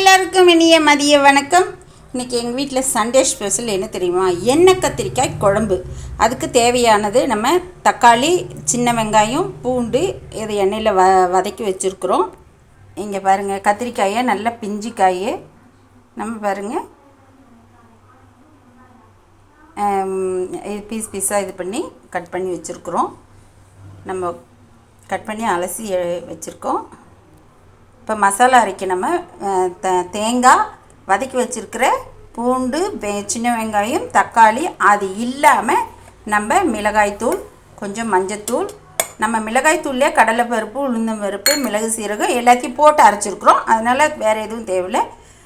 எல்லாருக்கும் இனிய மதிய வணக்கம். இன்றைக்கி எங்கள் வீட்டில் சண்டே ஸ்பெஷல் என்ன தெரியுமா? எண்ணெய் கத்திரிக்காய் குழம்பு. அதுக்கு தேவையானது நம்ம தக்காளி, சின்ன வெங்காயம், பூண்டு இது எண்ணெயில் வதக்கி வச்சுருக்குறோம். இங்கே பாருங்கள், கத்திரிக்காயை நல்லா பிஞ்சு காயை நம்ம பாருங்கள் இது பீஸாக இது பண்ணி கட் பண்ணி வச்சுருக்குறோம். நம்ம கட் பண்ணி அலசி வச்சுருக்கோம். இப்போ மசாலா அரைக்க நம்ம தேங்காய், வதக்கி வச்சுருக்கிற பூண்டு, சின்ன வெங்காயம், தக்காளி, அது இல்லாமல் நம்ம மிளகாய்த்தூள், கொஞ்சம் மஞ்சத்தூள், நம்ம மிளகாய்த்தூள்லேயே கடலைப்பருப்பு, உளுந்தம்பருப்பு, மிளகு, சீரகம் எல்லாத்தையும் போட்டு அரைச்சிருக்கிறோம். அதனால் வேறு எதுவும் தேவையில்லை.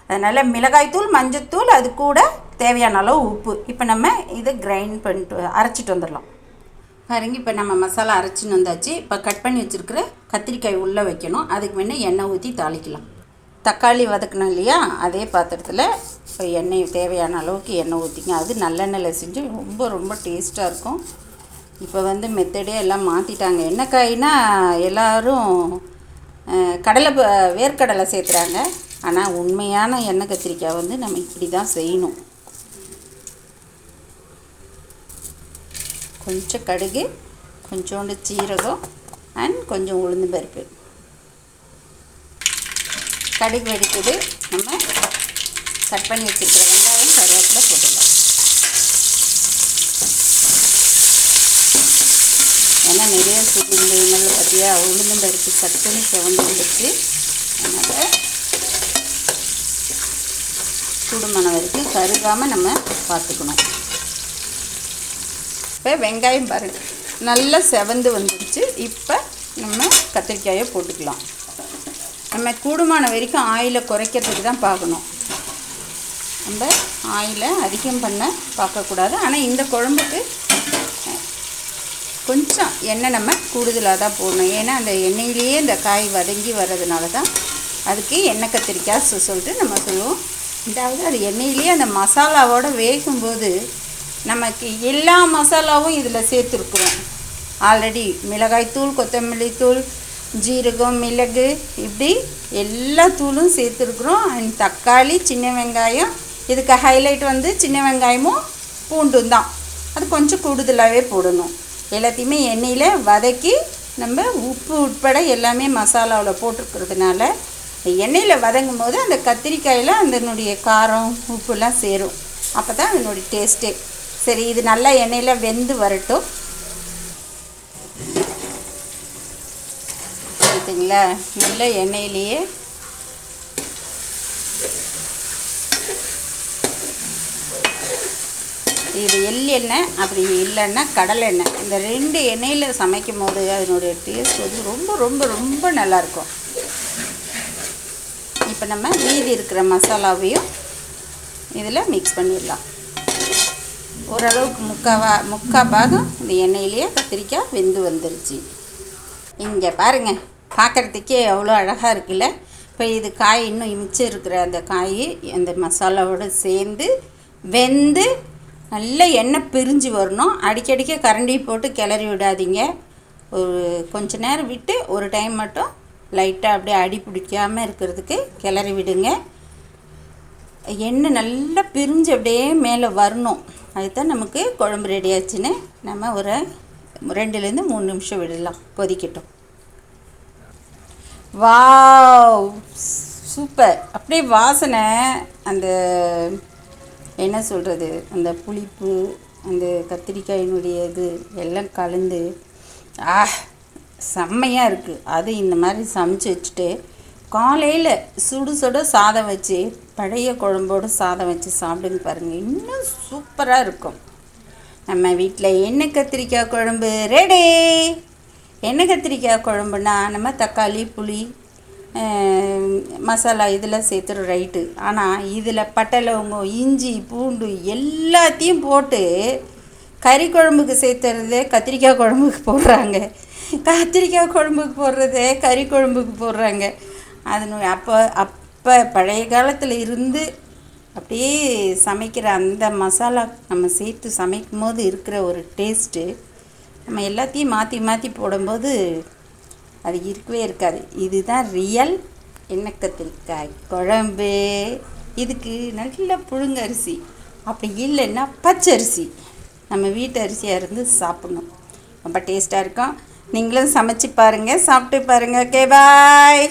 அதனால் மிளகாய்த்தூள், மஞ்சத்தூள், அது கூட தேவையான அளவு உப்பு. இப்போ நம்ம இதை கிரைண்ட் பண்ணிட்டு அரைச்சிட்டு வந்துடலாம். பாருங்க, இப்போ நம்ம மசாலா அரைச்சின்னு வந்தாச்சு. இப்போ கட் பண்ணி வச்சுருக்கிற கத்திரிக்காய் உள்ளே வைக்கணும். அதுக்கு முன்னே எண்ணெய் ஊற்றி தாளிக்கலாம். தக்காளி வதக்கணும் இல்லையா, அதே பாத்திரத்தில் இப்போ எண்ணெய் தேவையான அளவுக்கு எண்ணெய் ஊற்றிங்க. அது நல்லெண்ணெயில் செஞ்சு ரொம்ப ரொம்ப டேஸ்ட்டாக இருக்கும். இப்போ மெத்தடே எல்லாம் மாற்றிட்டாங்க. எண்ணெய்க்காய்னா எல்லோரும் வேர்க்கடலை சேர்த்துறாங்க. ஆனால் உண்மையான எண்ணெய் கத்திரிக்காய் நம்ம இப்படி தான் செய்யணும். கொஞ்சம் கடுகு, கொஞ்சோண்டு சீரகம் அண்ட் கொஞ்சம் உளுந்து பருப்பு. கடுகு வெடிக்குது. நம்ம கட் பண்ணி வச்சுருக்கிற வெங்காயம், கருவேப்பிலை போட்டுடலாம். ஏன்னா நிறைய சுடுங்கள் பார்த்தியா, உளுந்து பருப்பு சட்டுன்னு செவந்து வந்துடுச்சு. அதனால் சுடுமணம் வரைக்கும் கருகாமல் நம்ம பார்த்துக்கணும். இப்போ வெங்காயம் பாருங்கள் நல்லா செவந்து வந்துடுச்சு. இப்போ நம்ம கத்திரிக்காயை போட்டுக்கலாம். நம்ம கூடுமான வரைக்கும் ஆயிலை குறைக்கிறதுக்கு தான் பார்க்கணும். நம்ம ஆயிலை அதிகம் பண்ண பார்க்கக்கூடாது. ஆனால் இந்த குழம்புக்கு கொஞ்சம் எண்ணெய் நம்ம கூடுதலாக தான் போடணும். ஏன்னா அந்த எண்ணெயிலேயே இந்த காய் வதங்கி வர்றதுனால தான் அதுக்கு எண்ணெய் கத்திரிக்காய் சொல்லிட்டு நம்ம சொல்லுவோம். ரெண்டாவது, அது எண்ணெயிலேயே அந்த மசாலாவோடு வேகும்போது நமக்கு எல்லா மசாலாவும் இதில் சேர்த்துருக்குறோம். ஆல்ரெடி மிளகாய்த்தூள், கொத்தமல்லி தூள், ஜீரகம், மிளகு, இப்படி எல்லா தூளும் சேர்த்துருக்குறோம். அண்ட் தக்காளி, சின்ன வெங்காயம், இதுக்கு ஹைலைட் சின்ன வெங்காயமும் பூண்டும் தான். அது கொஞ்சம் கூடுதலாகவே போடணும். எல்லாத்தையுமே எண்ணெயில் வதக்கி நம்ம உப்பு உட்பட எல்லாமே மசாலாவில் போட்டிருக்கிறதுனால எண்ணெயில் வதங்கும் போது அந்த கத்திரிக்காயில் அதனுடைய காரம், உப்புலாம் சேரும். அப்போ தான் அதனுடைய டேஸ்ட்டே. சரி, இது நல்லா எண்ணெயில் வெந்து வரட்டும். பார்த்தீங்களா, நல்ல எண்ணெயிலேயே இது எள்ளெண்ணெய், அப்படி இல்லைன்னா கடலை எண்ணெய், இந்த ரெண்டு எண்ணெயில் சமைக்கும் போது அதனுடைய டேஸ்ட் ரொம்ப ரொம்ப ரொம்ப நல்லாயிருக்கும். இப்போ நம்ம மீதி இருக்கிற மசாலாவையும் இதில் மிக்ஸ் பண்ணிடலாம். ஓரளவுக்கு முக்கால் பாகம் இந்த எண்ணெயிலேயே கத்திரிக்காய் வெந்து வந்துருச்சு. இங்கே பாருங்கள், பார்க்குறதுக்கே எவ்வளோ அழகாக இருக்குல்ல. இப்போ இது காய் இன்னும் மிச்சம் இருக்கிற அந்த காய் அந்த மசாலாவோடு சேர்ந்து வெந்து நல்ல எண்ணெய் பிரிஞ்சு வரணும். அடிக்கடிக்க கரண்டி போட்டு கிளறி விடாதீங்க. ஒரு கொஞ்ச நேரம் விட்டு ஒரு டைம் மட்டும் லைட்டாக அப்படியே அடி பிடிக்காமல் இருக்கிறதுக்கு கிளறி விடுங்க. எண்ணெய் நல்லா பிரிஞ்சு அப்படியே மேலே வரணும். அதுதான் நமக்கு குழம்பு ரெடி ஆச்சுன்னு நம்ம ஒரு 2-3 நிமிஷம் விடலாம், கொதிக்கட்டும். Wow, super! அப்படியே வாசனை, அந்த என்ன சொல்கிறது, அந்த புளிப்பு, அந்த கத்திரிக்காயினுடைய இது எல்லாம் கலந்து செம்மையாக இருக்குது. அது இந்த மாதிரி சமைச்சு வச்சுட்டு காலையில் சுடு சாதம் வச்சு, பழைய குழம்போடு சாதம் வச்சு சாப்பிடுங்க பாருங்கள், இன்னும் சூப்பராக இருக்கும். நம்ம வீட்டில் எண்ணெய் கத்திரிக்காய் குழம்பு ரெடி. எண்ணெய் கத்திரிக்காய் குழம்புனா நம்ம தக்காளி, புளி, மசாலா இதெல்லாம் சேர்த்துரும், ரைட்டு. ஆனால் இதில் பட்டை, லவங்கம், இஞ்சி, பூண்டு எல்லாத்தையும் போட்டு கறி குழம்புக்கு சேர்த்துறதே கத்திரிக்காய் குழம்புக்கு போடுறாங்க. கத்திரிக்காய் குழம்புக்கு போடுறதே கறி குழம்புக்கு போடுறாங்க. அதனுடைய அப்போ பழைய காலத்தில் இருந்து அப்படியே சமைக்கிற அந்த மசாலா நம்ம சேர்த்து சமைக்கும் போது இருக்கிற ஒரு டேஸ்ட்டு நம்ம எல்லாத்தையும் மாற்றி மாற்றி போடும்போது அது இருக்கவே இருக்காது. இதுதான் ரியல் எண்ணெய் கத்திரிக்காய் குழம்பு. இதுக்கு நல்ல புழுங்கரிசி, அப்படி இல்லைன்னா பச்சரிசி, நம்ம வீட்டு அரிசியாக இருந்து சாப்பிட்ணும். ரொம்ப டேஸ்ட்டாக இருக்கும். நீங்களும் சமைச்சு பாருங்கள், சாப்பிட்டு பாருங்கள். ஓகே, பாய்.